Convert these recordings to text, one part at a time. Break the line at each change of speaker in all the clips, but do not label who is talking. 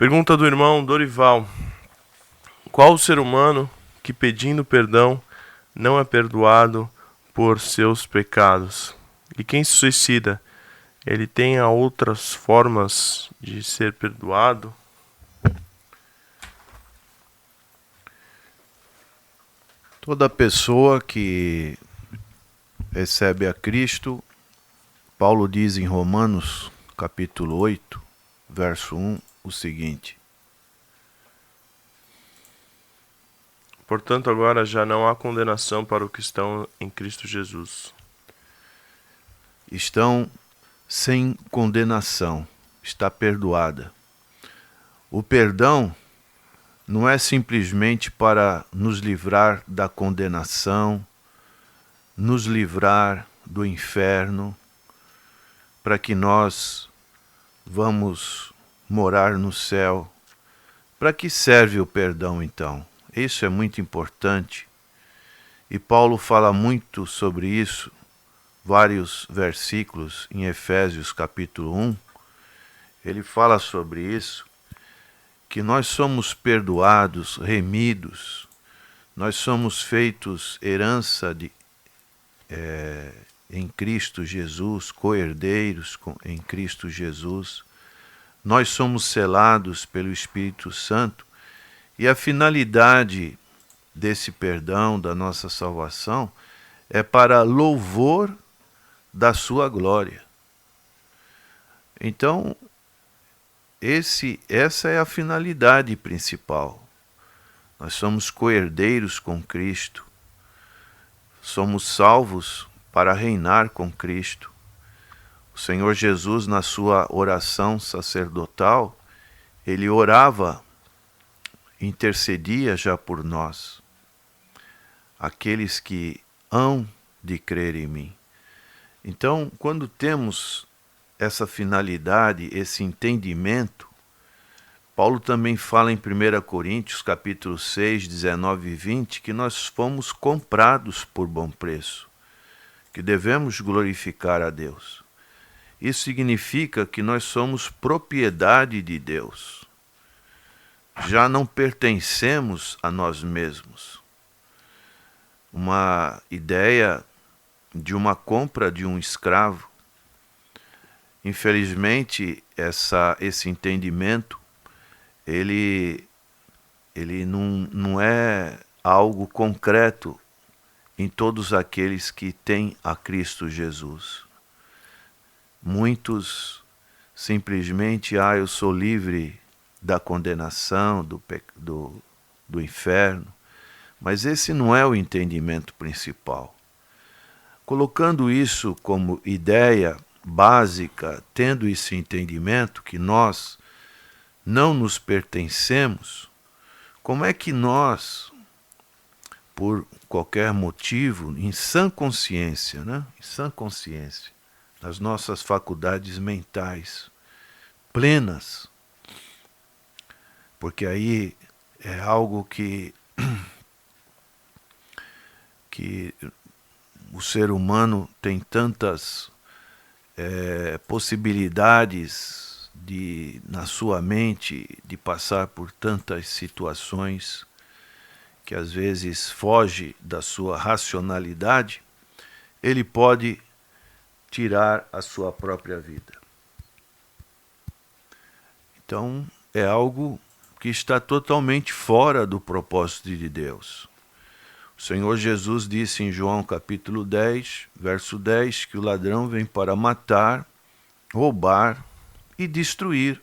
Pergunta do irmão Dorival: qual o ser humano que, pedindo perdão, não é perdoado por seus pecados? E quem se suicida, ele tem outras formas de ser perdoado?
Toda pessoa que recebe a Cristo, Paulo diz em Romanos, capítulo 8, verso 1, o seguinte:
Portanto, agora já não há condenação para os que estão em Cristo Jesus.
estão sem condenação, está perdoada. O perdão não é simplesmente para nos livrar da condenação, nos livrar do inferno, para que nós vamos morar no céu. Para que serve o perdão, então? Isso é muito importante. E Paulo fala muito sobre isso, vários versículos em Efésios capítulo 1. Ele fala sobre isso, que nós somos perdoados, remidos, nós somos feitos herança em Cristo Jesus, co-herdeiros em Cristo Jesus. Nós somos selados pelo Espírito Santo e a finalidade desse perdão, da nossa salvação, é para louvor da sua glória. Então, essa é a finalidade principal. Nós somos co-herdeiros com Cristo, somos salvos para reinar com Cristo. O Senhor Jesus, na sua oração sacerdotal, ele orava, intercedia já por nós, aqueles que hão de crer em mim. Então, quando temos essa finalidade, esse entendimento, Paulo também fala em 1 Coríntios, capítulo 6, 19 e 20, que nós fomos comprados por bom preço, que devemos glorificar a Deus. Isso significa que nós somos propriedade de Deus. Já não pertencemos a nós mesmos. Uma ideia de uma compra de um escravo. Infelizmente, esse entendimento, ele não é algo concreto em todos aqueles que têm a Cristo Jesus. Muitos simplesmente, eu sou livre da condenação, do inferno. Mas esse não é o entendimento principal. Colocando isso como ideia básica, tendo esse entendimento que nós não nos pertencemos, como é que nós, por qualquer motivo, em sã consciência, em sã consciência, nas nossas faculdades mentais plenas, porque aí é algo que o ser humano tem tantas possibilidades na sua mente de passar por tantas situações que às vezes foge da sua racionalidade, ele pode tirar a sua própria vida. Então, é algo que está totalmente fora do propósito de Deus. O Senhor Jesus disse em João capítulo 10, verso 10, que o ladrão vem para matar, roubar e destruir.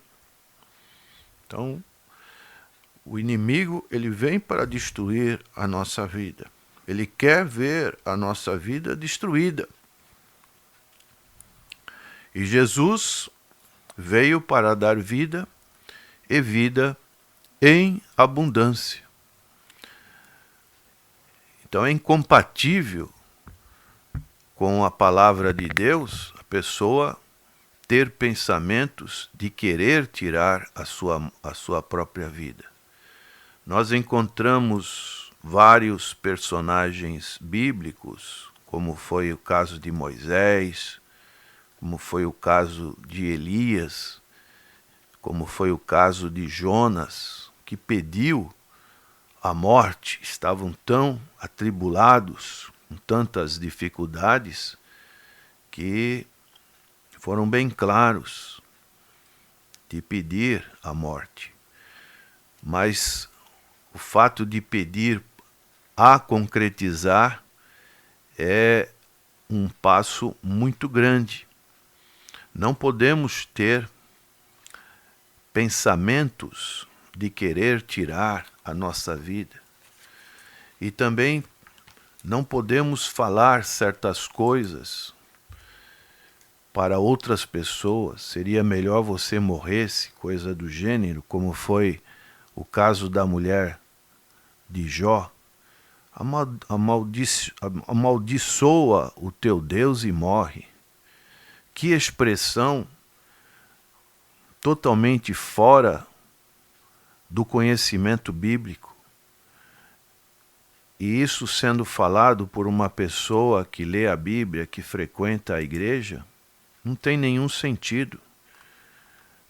Então, o inimigo, ele vem para destruir a nossa vida. Ele quer ver a nossa vida destruída. E Jesus veio para dar vida e vida em abundância. Então é incompatível com a palavra de Deus a pessoa ter pensamentos de querer tirar a sua própria vida. Nós encontramos vários personagens bíblicos, como foi o caso de Moisés, como foi o caso de Elias, como foi o caso de Jonas, que pediu a morte, estavam tão atribulados, com tantas dificuldades, que foram bem claros de pedir a morte. Mas o fato de pedir a concretizar é um passo muito grande. Não podemos ter pensamentos de querer tirar a nossa vida. E também não podemos falar certas coisas para outras pessoas. Seria melhor você morresse, coisa do gênero, como foi o caso da mulher de Jó. Amaldiçoa o teu Deus e morre. Que expressão totalmente fora do conhecimento bíblico. E isso sendo falado por uma pessoa que lê a Bíblia, que frequenta a igreja, não tem nenhum sentido.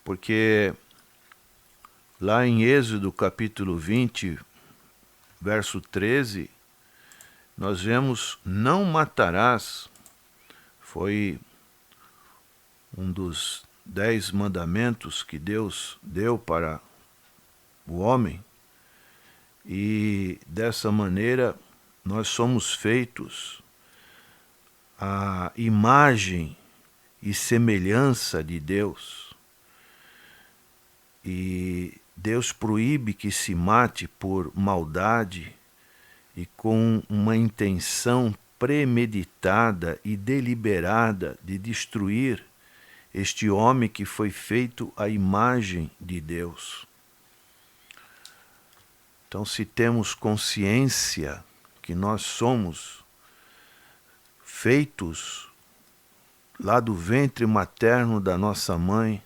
Porque lá em Êxodo capítulo 20, verso 13, nós vemos: não matarás. Foi um dos 10 mandamentos que Deus deu para o homem. E dessa maneira nós somos feitos à imagem e semelhança de Deus. E Deus proíbe que se mate por maldade e com uma intenção premeditada e deliberada de destruir este homem que foi feito à imagem de Deus. Então, se temos consciência que nós somos feitos lá do ventre materno da nossa mãe,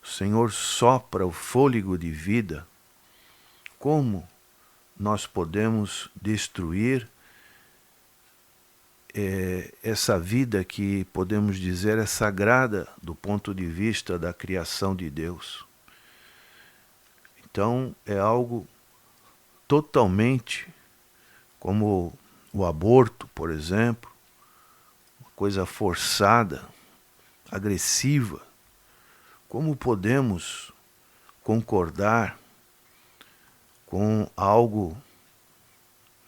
o Senhor sopra o fôlego de vida, como nós podemos destruir essa vida que podemos dizer é sagrada do ponto de vista da criação de Deus? Então, é algo totalmente como o aborto, por exemplo, uma coisa forçada, agressiva. Como podemos concordar com algo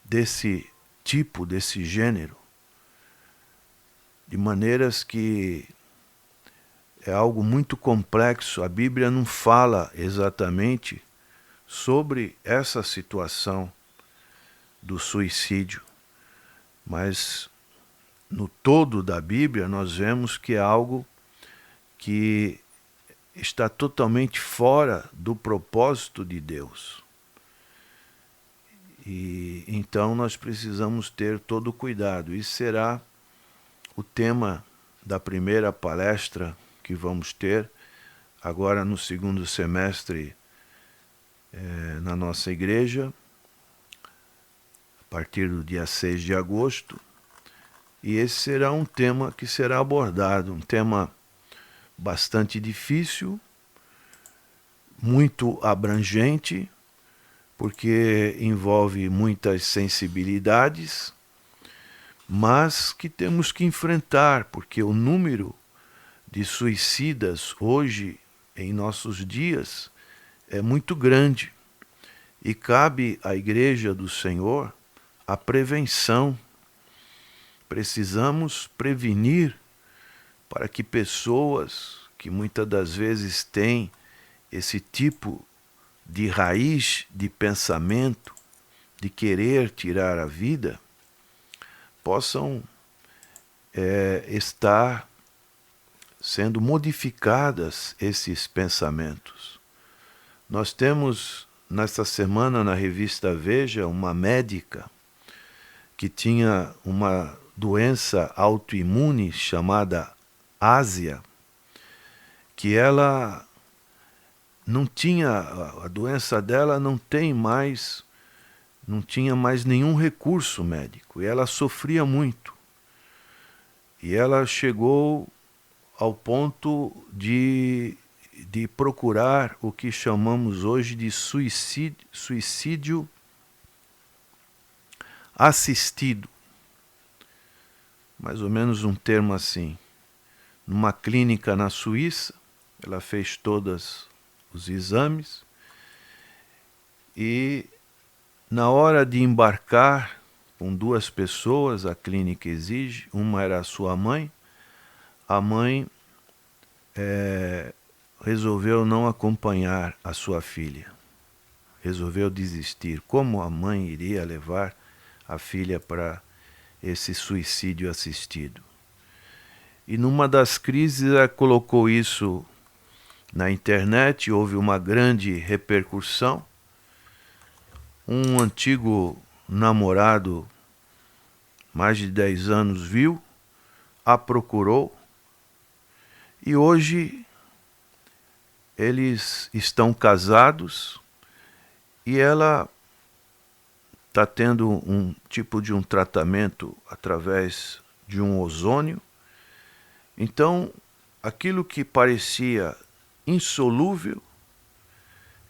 desse tipo, desse gênero? De maneiras que é algo muito complexo. A Bíblia não fala exatamente sobre essa situação do suicídio, mas no todo da Bíblia nós vemos que é algo que está totalmente fora do propósito de Deus. E então nós precisamos ter todo o cuidado. Isso será o tema da primeira palestra que vamos ter agora no segundo semestre na nossa igreja, a partir do dia 6 de agosto. E esse será um tema que será abordado, um tema bastante difícil, muito abrangente, porque envolve muitas sensibilidades, mas que temos que enfrentar, porque o número de suicidas hoje, em nossos dias, é muito grande. E cabe à Igreja do Senhor a prevenção. Precisamos prevenir para que pessoas que muitas das vezes têm esse tipo de raiz de pensamento, de querer tirar a vida, possam estar sendo modificadas esses pensamentos. Nós temos, nesta semana, na revista Veja, uma médica que tinha uma doença autoimune chamada ásia, que ela não tinha, a doença dela não tinha mais nenhum recurso médico, e ela sofria muito. E ela chegou ao ponto de de procurar o que chamamos hoje de suicídio assistido. Mais ou menos um termo assim. Numa clínica na Suíça, ela fez todos os exames e na hora de embarcar com 2 pessoas, a clínica exige, uma era a sua mãe, a mãe resolveu não acompanhar a sua filha, resolveu desistir. Como a mãe iria levar a filha para esse suicídio assistido? E numa das crises ela colocou isso na internet, houve uma grande repercussão. Um antigo namorado, mais de 10 anos, viu, a procurou e hoje eles estão casados e ela está tendo um tipo de um tratamento através de um ozônio. Então, aquilo que parecia insolúvel,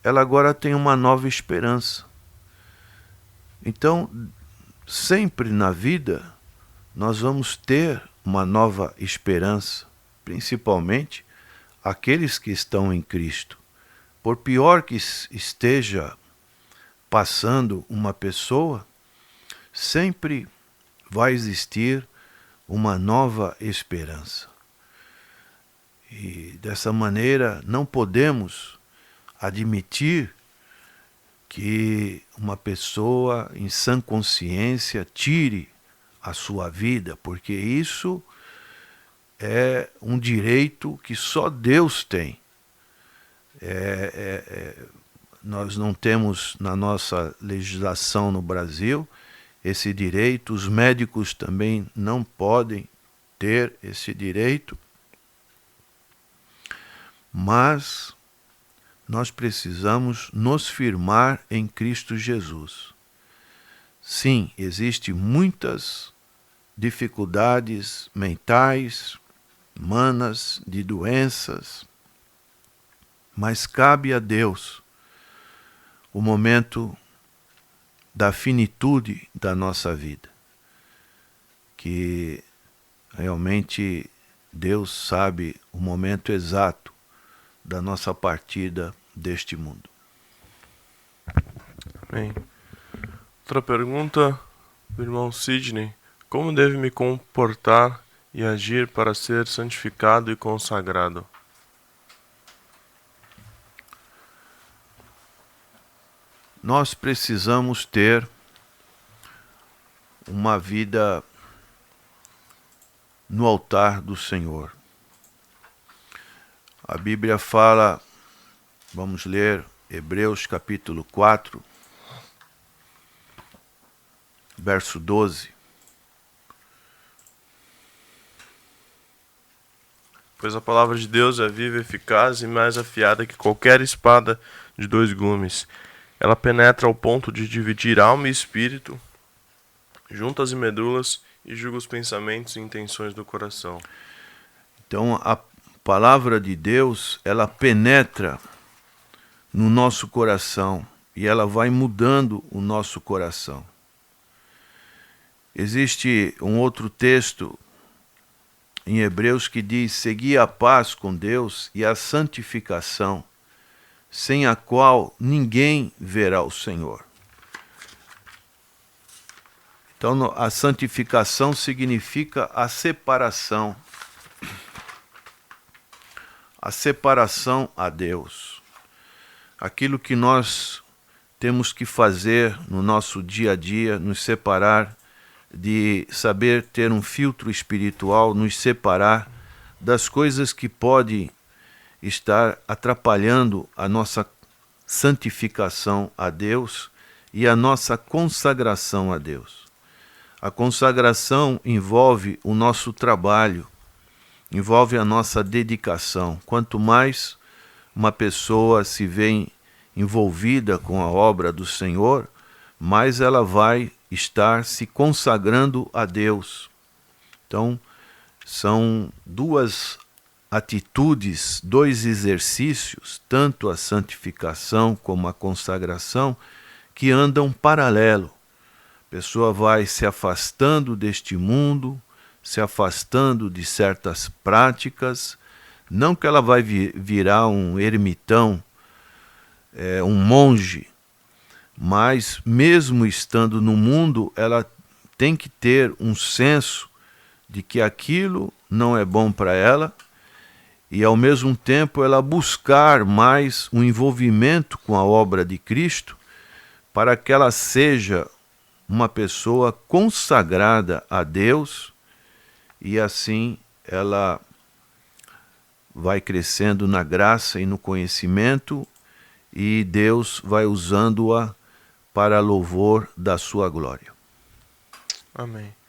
ela agora tem uma nova esperança. Então, sempre na vida, nós vamos ter uma nova esperança, principalmente aqueles que estão em Cristo. Por pior que esteja passando uma pessoa, sempre vai existir uma nova esperança. E dessa maneira não podemos admitir que uma pessoa em sã consciência tire a sua vida, porque isso é um direito que só Deus tem. Nós não temos na nossa legislação no Brasil esse direito, os médicos também não podem ter esse direito, mas nós precisamos nos firmar em Cristo Jesus. Sim, existem muitas dificuldades mentais, humanas, de doenças, mas cabe a Deus o momento da finitude da nossa vida, que realmente Deus sabe o momento exato da nossa partida deste mundo.
Amém. Outra pergunta do irmão Sidney: como devo me comportar e agir para ser santificado e consagrado?
Nós precisamos ter uma vida no altar do Senhor. A Bíblia fala, vamos ler Hebreus capítulo 4, verso 12.
Pois a palavra de Deus é viva, eficaz e mais afiada que qualquer espada de 2 gumes. Ela penetra ao ponto de dividir alma e espírito, juntas e medulas, e julga os pensamentos e intenções do coração.
Então, a palavra de Deus, ela penetra no nosso coração e ela vai mudando o nosso coração. Existe um outro texto em Hebreus que diz: segui a paz com Deus e a santificação, sem a qual ninguém verá o Senhor. Então, a santificação significa a separação a Deus. Aquilo que nós temos que fazer no nosso dia a dia, nos separar, de saber ter um filtro espiritual, nos separar das coisas que podem estar atrapalhando a nossa santificação a Deus e a nossa consagração a Deus. A consagração envolve o nosso trabalho, envolve a nossa dedicação. Quanto mais uma pessoa se vê envolvida com a obra do Senhor, mais ela vai estar se consagrando a Deus. Então, são duas atitudes, dois exercícios, tanto a santificação como a consagração, que andam paralelo. A pessoa vai se afastando deste mundo, se afastando de certas práticas, não que ela vai virar um ermitão, um monge, mas mesmo estando no mundo, ela tem que ter um senso de que aquilo não é bom para ela e, ao mesmo tempo, ela buscar mais um envolvimento com a obra de Cristo para que ela seja uma pessoa consagrada a Deus e assim ela vai crescendo na graça e no conhecimento e Deus vai usando-a para louvor da sua glória.
Amém.